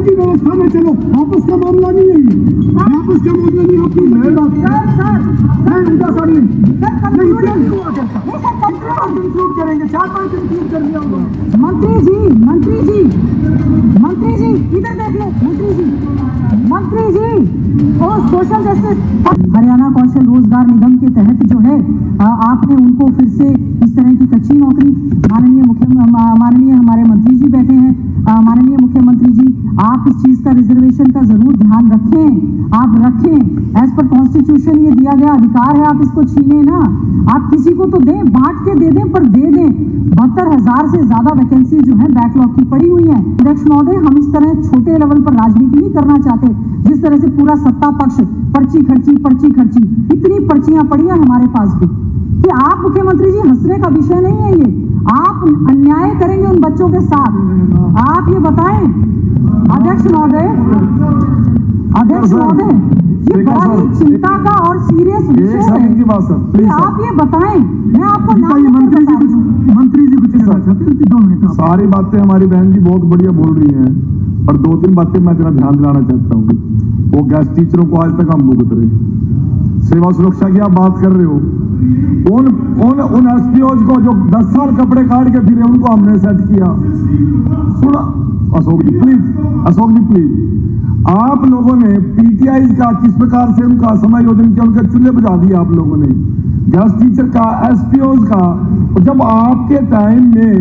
की व्यवस्था में चलो, वापस का मामला नहीं है ये, वापस का मामला नहीं। आपकी मैं बात उनका सर नहीं कंक्लूड करेंगे, 4-5 कंक्लूड कर दिया उन्होंने। मंत्री जी इधर देख लो, मंत्री जी वो सोशल जस्टिस हरियाणा कौशल रोजगार निगम के तहत जो है आपने उनको फिर से इस तरह की कच्ची नौकरी, माननीय हमारे मंत्री जी बैठे हैं, माननीय मुख्यमंत्री जी आप इस चीज का रिजर्वेशन का जरूर ध्यान रखें, आप रखें। एज पर कॉन्स्टिट्यूशन ये दिया गया अधिकार है, आप इसको छीने ना, आप किसी को तो दें, बांट के दे दें, पर दे दें। 72,000 से ज्यादा वैकेंसी जो है बैकलॉग की पड़ी हुई है। अध्यक्ष महोदय, हम इस तरह छोटे लेवल पर राजनीति नहीं करना चाहते, जिस तरह से पूरा सत्ता पक्ष पर्ची खर्ची इतनी पर्चियां पड़ी है हमारे पास भी कि आप मुख्यमंत्री जी हंसने का विषय नहीं है ये। आप अन्याय करेंगे उन बच्चों के साथ, आप ये बताएं अध्यक्ष महोदय, ये बड़ा ही चिंता का और सीरियस विषय है। आप ये बताएं, मैं आपको मंत्री जी कुछ कहना चाहते हैं? 2 मिनट। सारी बातें हमारी बहन जी बहुत बढ़िया बोल रही हैं, पर 2-3 बातें मैं जरा ध्यान दिलाना चाहता हूँ। वो गैस टीचरों को आज तक हम भुगत रहे, सेवा सुरक्षा की आप बात कर रहे हो, उन एसपीओज को जो 10 साल कपड़े काट के फिरे उनको हमने सेट किया। सुना अशोक जी प्लीज, आप लोगों ने पीटीआई का किस प्रकार से उनका समायोजन किया, उनके चूल्हे बुझा दिए आप लोगों ने। गैस टीचर का, एसपीओज का, जब आपके टाइम में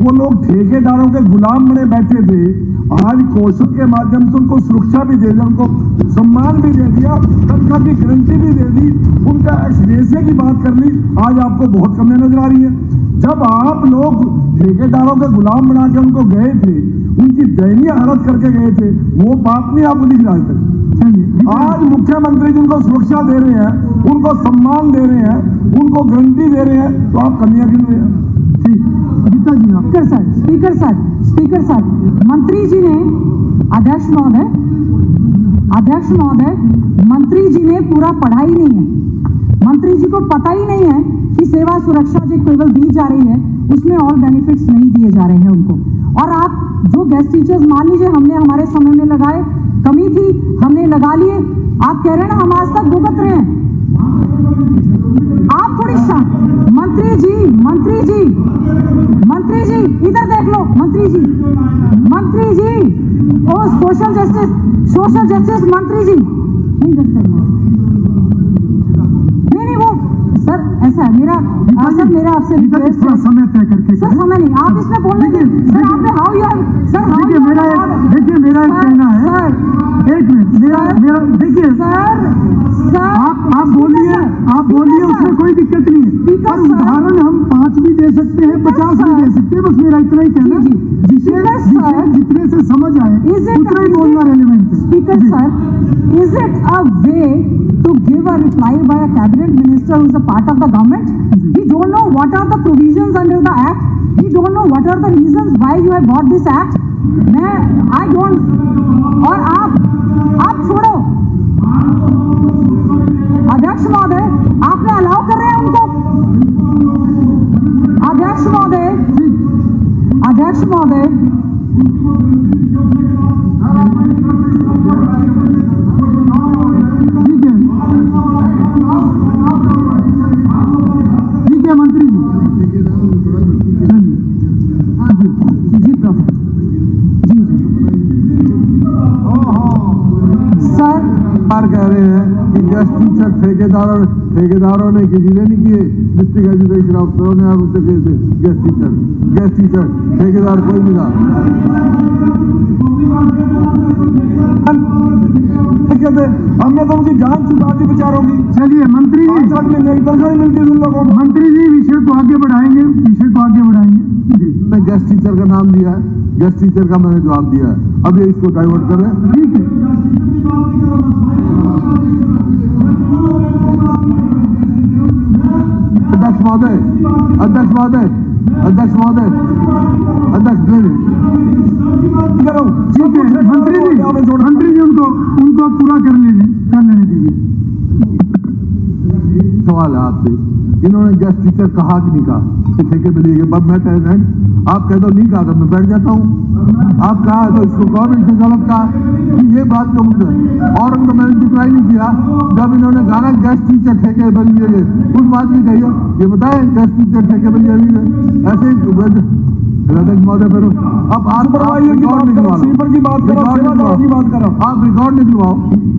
वो लोग ठेकेदारों के गुलाम बने बैठे थे, आज कौशल के माध्यम से उनको सुरक्षा भी दे दिया, उनको सम्मान भी दे दिया, तनख्वाह की गारंटी भी दे दी, उनका एक्सग्रेशिया की बात कर ली, आज आपको बहुत कमियां नजर आ रही है। जब आप लोग ठेकेदारों के गुलाम बना के उनको गए थे, उनकी दयनीय हालत करके गए थे, वो बात नहीं आपको दिख रहा है तक। आज मुख्यमंत्री जिनको सुरक्षा दे रहे हैं, उनको सम्मान दे रहे हैं, उनको गारंटी दे रहे हैं, तो आप कमियां गिन रहे हैं। स्पीकर सर, मंत्री जी ने, अध्यक्ष महोदय, मंत्री जी ने पूरा पढ़ा ही नहीं है। मंत्री जी को पता ही नहीं है कि सेवा सुरक्षा जो केवल दी जा रही है उसमें और बेनिफिट्स नहीं दिए जा रहे हैं उनको। और आप जो गेस्ट टीचर्स मान लीजिए हमने हमारे समय में लगाए, कमी थी हमने लगा लिए, आप कह रहे हैं ना हम आज तक भुगत रहे हैं। आप थोड़ी मंत्री जी इधर देख लो, मंत्री जी ओ सोशल जस्टिस मंत्री जी नहीं करते। नहीं वो सर ऐसा है मेरा आपसे रिक्वेस्ट है, समय तय करके सर समय नहीं, आप इसमें बोलने के सर आपने हाउ यू देखिए मेरा एक कहना है सर, 1 मिनट मेरा देखिए सर आप बोलिए उसमें कोई दिक्कत नहीं है, पर उदाहरण हम 5 भी दे सकते हैं, 50 भी दे सकते हैं, बस मेरा इतना ही कहना है, जितने से समझ आए उतना ही बोलना रेलेवेंट है। Speaker sir, is it a way to give a reply by a cabinet minister who is a part of the government? He don't know what are the provisions under the act. He don't know what are the reasons why you have bought this act. I don't. और आप छोड़ो अध्यक्ष महोदय, आपने allow कर रहे हैं उनको। अध्यक्ष महोदय ठीक है मंत्री जी सर कह रहे हैं कि गेस्ट टीचर ठेकेदारों ने किसी ने नहीं किए, डिस्ट्रिक्ट एजुकेशन अफसरों ने आप उससे गेस्ट टीचर ठेकेदार कोई नहीं था। हमने तो उनकी जान छुड़ा दी बेचारों की। चलिए मंत्री जी, मिलती उन लोगों को। मंत्री जी विषय को आगे बढ़ाएंगे जी। मैं गेस्ट टीचर का नाम दिया है, गेस्ट टीचर का मैंने जवाब दिया है, अब ये इसको डाइवर्ट कर रहे हैं। ठीक है अध्यक्ष महोदय ठीक है मंत्री जी उनको पूरा कर लेने दीजिए। सवाल है आपसे, इन्होंने गेस्ट टीचर कहा कि नहीं कहा कि ठेके पे लिए गए, बट मैं आप कहते हो नहीं कहा तो मैं बैठ जाता हूँ। आप कहा तो इसको गवर्नमेंट ने गलत कहा कि ये बात का मुद्दा और तो मैंने डिक्लाइन नहीं किया। जब इन्होंने गाना गेस्ट टीचर ठेके पर लिए गए उस बात भी कही ये बताए गेस्ट टीचर ठेके पर लिए गए ऐसे महोदय फिर अब आप रिकॉर्ड निकलवाओ, स्लीपर की बात करो, की बात करो, आप रिकॉर्ड निकलवाओ,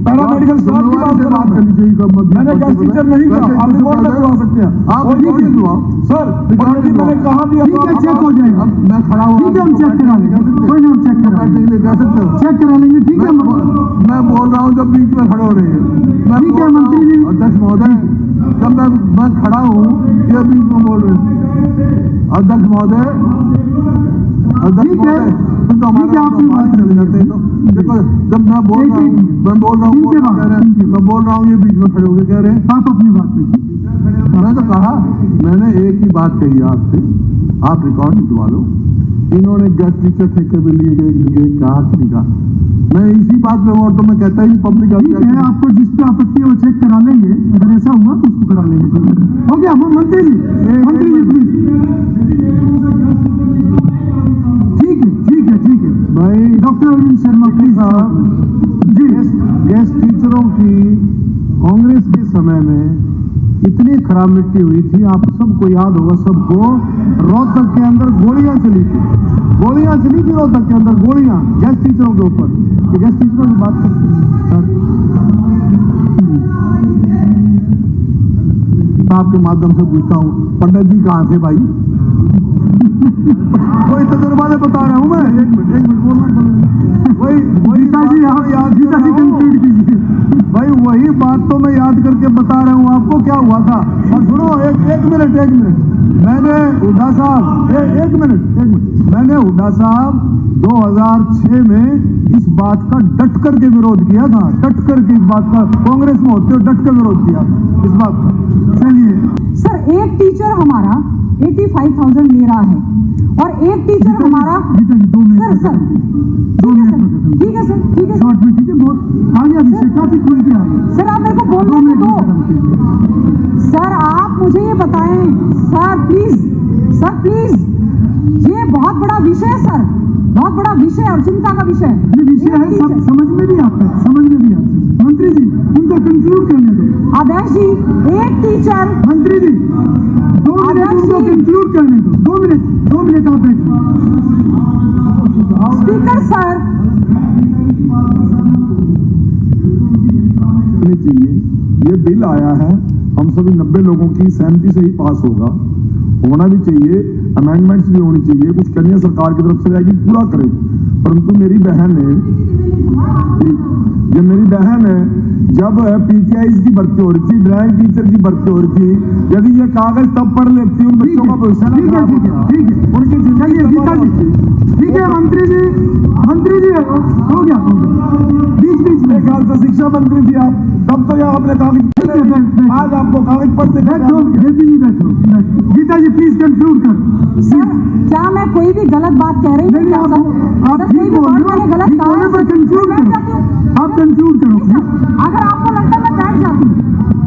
पैरामेडिकल स्टाफ की बात करनी चाहिए। मैंने गेस्ट टीचर नहीं कहा, आप रिकॉर्ड निकलवा सकते हैं, आप रिकॉर्ड निकलवाओ सर। रिकॉर्ड मैंने कहा भी चेक हो जाएगा। अब मैं खड़ा हूँ, ठीक है हम चेक करा लेंगे, कोई ना हम चेक करा लेंगे, कह सकते हो चेक करा लेंगे। ठीक है मैं बोल रहा हूँ जब बीच में खड़े हो रहे हैं, ठीक है मंत्री जी। अध्यक्ष महोदय जब मैं खड़ा हूँ ये बीच में बोल रहे हैं अध्यक्ष महोदय, ठीक है आपकी बात चले जाते हैं। तो देखो जब मैं बोल रहा हूँ मैं बोल रहा हूँ ये बीच में खड़े होकर कह रहे हैं आप अपनी बात कीजिए। मैं तो कहा मैंने एक ही बात कही आपसे, आप रिकॉर्ड निकलवा लो। इन्होंने गेस्ट टीचर ठेके पे लिए गए कहा कि नहीं कहा, मैं इसी बात में और तो मैं कहता ही पब्लिक है आपको जिस पे आपत्ति है वो चेक करा लेंगे, अगर ऐसा हुआ तो उसको करा लेंगे। हो गया मंत्री जी प्लीज। ठीक है भाई doctor Arvind Sharma please ji. Guest टीचरों की कांग्रेस के समय में इतनी खराब मिट्टी हुई थी, आप सबको याद होगा, सबको रोहतक के अंदर गोलियां चली थी रोहतक के अंदर गोलियां गेस्ट टीचरों के ऊपर। गेस्ट टीचरों की बात करते हैं सर, आपके माध्यम से पूछता हूँ पंडित जी कहाँ थे भाई? कोई तजुर्बा से बता रहा हूँ मैं, एक मिनट बोलना, वही याद कीजिए भाई, वही बात तो मैं याद करके बता रहा हूँ आपको क्या हुआ था। और सुनो एक मिनट मैंने हुड्डा साहब एक मिनट मैंने हुड्डा साहब 2006 में इस बात का डट करके विरोध किया था, डट करके इस बात का कांग्रेस में होते हुए डट कर विरोध किया इस बात का। चलिए सर, एक टीचर हमारा 85,000 ले रहा है और एक टीचर हमारा सर ठीक है सर शॉर्ट में ठीक है, बहुत आगे अभी काफी खुल के आगे। सर आप मेरे को बोलने तो दो सर, आप मुझे ये बताएं सर प्लीज ये बहुत बड़ा विषय है सर, बहुत बड़ा विषय और चिंता का विषय है। समझ में भी आता है मंत्री जी, उनको कंक्लूड करने दो। आदेश जी एक टीचर, मंत्री जी 2 मिनट उनको कंक्लूड करने दो, 2 मिनट आप बैठिए। स्पीकर सर चाहिए, ये बिल आया है हम सभी 90 लोगों की सहमति से ही पास होना भी चाहिए, अमेंडमेंट्स भी होनी चाहिए, कुछ कमियां सरकार की तरफ से आएगी पूरा करें। परंतु मेरी बहन है जब पीटीआई की भर्ती हो रही थी, ड्राइंग टीचर की भर्ती हो रही थी, यदि ये कागज तब पढ़ लेती उन बच्चों का भविष्य ठीक है उनकी जिंदगी ठीक है। मंत्री जी हो गया बीच में ख्याल से शिक्षा मंत्री थी आप, तब तो यहाँ अपने कागज आज आपको कागज पढ़ते बैठो गीता जी प्लीज कंक्लूड कर। सर क्या मैं कोई भी गलत बात कह रही हूँ? आप ठीक बोल रहे हो, गलत आप कंक्लूड करो। अगर आपको लगता है मैं बैठ जाती हूँ,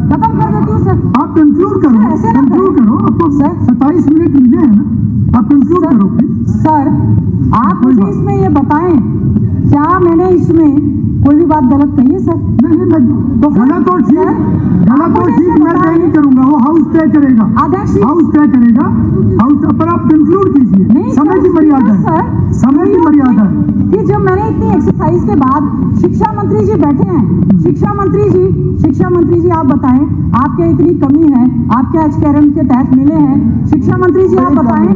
खत्म कर देती हूँ सर। आप कंक्लूड करो आपको 27 मिनट मिले हैं ना, आप कंक्लूड करो प्लीज। सर आप मुझे इसमें ये बताएं क्या मैंने इसमें कोई भी बात गलत कही है सर? नहीं गलत तो ठीक मैं तय नहीं करूंगा, वो हाउस तय करेगा, हाउस पर आप कंक्लूड कीजिए। समय की मर्यादा है कि जब मैंने इतनी एक्सरसाइज के बाद शिक्षा मंत्री जी बैठे हैं, शिक्षा मंत्री जी आप बताएं आपके इतनी कमी है, आपके एचकेआरएम के तहत मिले हैं, शिक्षा मंत्री जी आप बताएं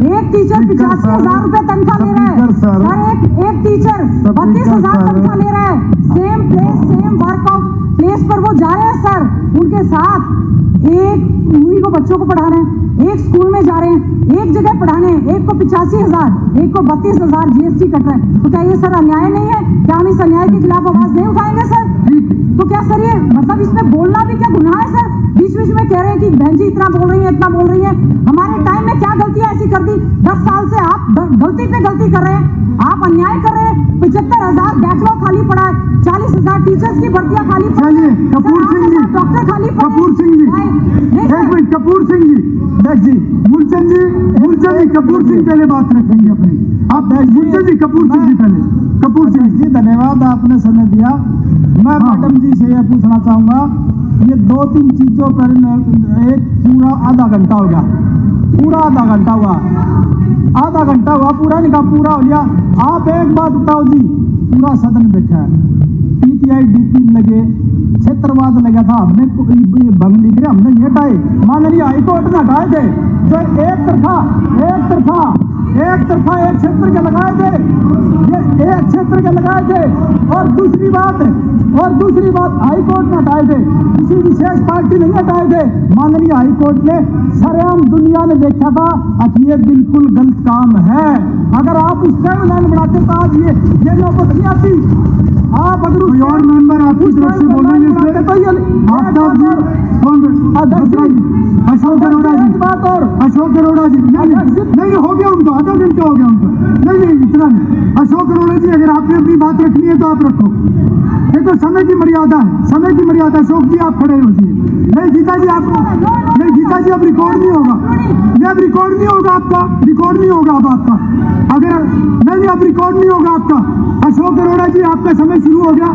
एक टीचर 85,000 रुपए तनख्वाह ले रहा है सर, एक टीचर 32,000 तनख्वाह ले रहा है, same place same work of place पर वो जा रहे हैं सर, उनके साथ एक उन्हीं को बच्चों को पढ़ा रहे हैं, एक स्कूल में जा रहे हैं, एक जगह पढ़ाने, एक को 85,000 एक को 32,000 जीएसटी कट रहे हैं। तो क्या ये सर अन्याय नहीं है? क्या हम इस अन्याय के खिलाफ आवाज नहीं उठाएंगे सर? तो क्या सर ये मतलब इसमें बोलना भी क्या गुनाह है सर? बीच में कह रहे हैं कि बहन जी इतना बोल रही है, इतना बोल रही है। हमारे टाइम में क्या गलतियां ऐसी कर दी? 10 साल से आप गलती पे गलती कर रहे हैं, आप अन्याय कर रहे हैं। 75,000 बैकलॉग खाली पड़ा है, 40,000 टीचर्स की भर्तियां खाली चलिए कपूर सिंह जी, डॉक्टर खाली कपूर सिंह जी, एक मिनट, कपूर सिंह जी, बस जी, मूलचंद जी, कपूर सिंह पहले बात रखेंगे अपनी। आप मूलचंद जी, कपूर सिंह जी पहले। कपूर सिंह जी धन्यवाद, आपने समय दिया। मैं मैडम जी से यह पूछना चाहूंगा, ये 2-3 चीजों पर एक पूरा आधा घंटा हो गया, पूरा आधा घंटा हुआ, पूरा नहीं कहा, पूरा हो गया। आप एक बात बताओ जी, पूरा सदन बैठा है, पीटीआई डीपी लगे, क्षेत्रवाद लगा था, हमने भंग लिख रहे, हमने नहीं हटाए, माननीय हाईकोर्ट ने हटाए थे, जो एक तरफा एक क्षेत्र के लगाए थे, ये एक क्षेत्र के लगाए थे। और दूसरी बात हाईकोर्ट ने हटाए थे, किसी विशेष पार्टी नहीं हटाए थे, माननीय हाईकोर्ट ने सरेआम दुनिया ने देखा था कि ये बिल्कुल गलत काम है। अगर आप उस टाइमलाइन बढ़ाते तो आज ये नौबत नहीं आती। आप अगर कोई और मेंबर आपकी तरफ से बोलेंगे तो ये अशोक अरोड़ा जी, बात और अशोक अरोड़ा जी, नहीं हो गया उनको, आधा घंटा हो गया उनको, नहीं इतना नहीं। अशोक अरोड़ा जी, अगर आपने अपनी बात रखनी है तो आप रखो, ये तो समय की मर्यादा है, समय की मर्यादा। अशोक जी आप खड़े हो जाइए। नहीं गीता जी, आप नहीं, गीता जी अब रिकॉर्ड नहीं होगा, ये अब रिकॉर्ड नहीं होगा आपका, रिकॉर्ड नहीं होगा अब आपका, अगर नहीं अब रिकॉर्ड नहीं होगा आपका। अशोक अरोड़ा जी, आपका समय शुरू हो गया,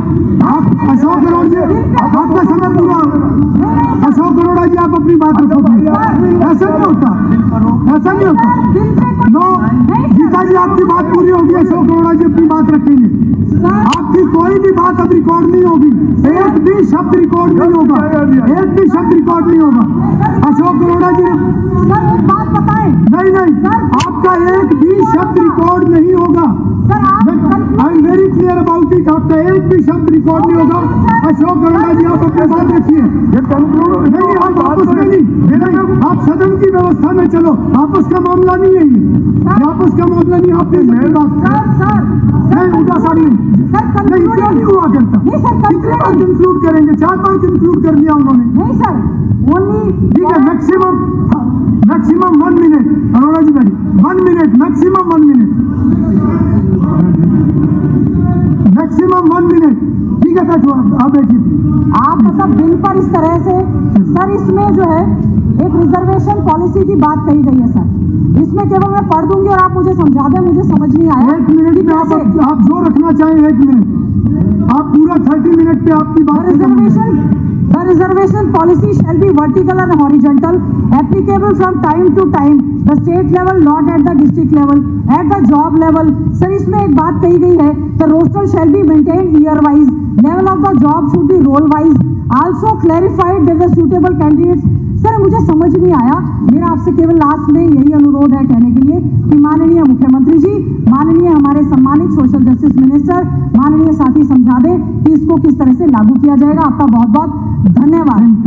आप अशोक अरोड़ा जी, आपका समय पूरा। अशोक अरोड़ा जी, आप अपनी बात रखो, ऐसा नहीं होता, ऐसा नहीं होता। नो गीता जी, आपकी बात पूरी होगी, अशोक अरोड़ा जी अपनी बात रखेंगे। आपकी कोई भी बात अब रिकॉर्ड नहीं होगी, एक भी शब्द रिकॉर्ड नहीं होगा, एक भी शब्द रिकॉर्ड नहीं होगा। अशोक अरोड़ा जी, सर एक बात बताएं, नहीं, आपका एक भी शब्द रिकॉर्ड नहीं होगा। I am very clear about it, आपका एक भी शब्द रिकॉर्ड नहीं होगा। अशोक अरोड़ा जी, आप अपने बात रखिए। नहीं, आप आपस में नहीं, आप सदन की व्यवस्था में चलो, आपस का मामला नहीं है ये, आपस का मामला नहीं। आपने मेरी बात नहीं उठा सामने, नहीं क्या नहीं हुआ करता, कितने बार इंक्लूड करेंगे, 4-5 इंक्लूड कर लिया उन्होंने। नहीं सर, ओनली ठीक है, मैक्सिमम 1 मिनट। अरोड़ा जी भाई 1 minute, maximum 1 minute, maximum 1 minute. ठीक है, बैठो आप बैठिए। आप मतलब बिल पर इस तरह से सर, इसमें जो है एक रिजर्वेशन पॉलिसी की बात कही गई है सर, इसमें केवल मैं पढ़ दूंगी और आप मुझे समझा दें, मुझे समझ नहीं आया। 1 मिनट में आप जो रखना चाहें 1 मिनट, आप पूरा 30 मिनट पे आपकी बात। The reservation policy shall be vertical and horizontal, applicable from time to time, the state level, not at the district level, at the job level. Sir इसमें एक बात कही गई है, the roster shall be maintained year wise, level of the job should be role wise, also clarified that the suitable candidates। Sir मुझे समझ नहीं आया, मेरा आपसे केवल लास्ट में यही अनुरोध है कहने के लिए कि माननीय मुख्यमंत्री जी, माननीय हमारे सम्मानित सोशल जस्टिस मिनिस्टर, माननीय साथी समझा दें कि इसको किस तरह से लागू किया जाएगा। आपका बहुत बहुत धन्यवाद।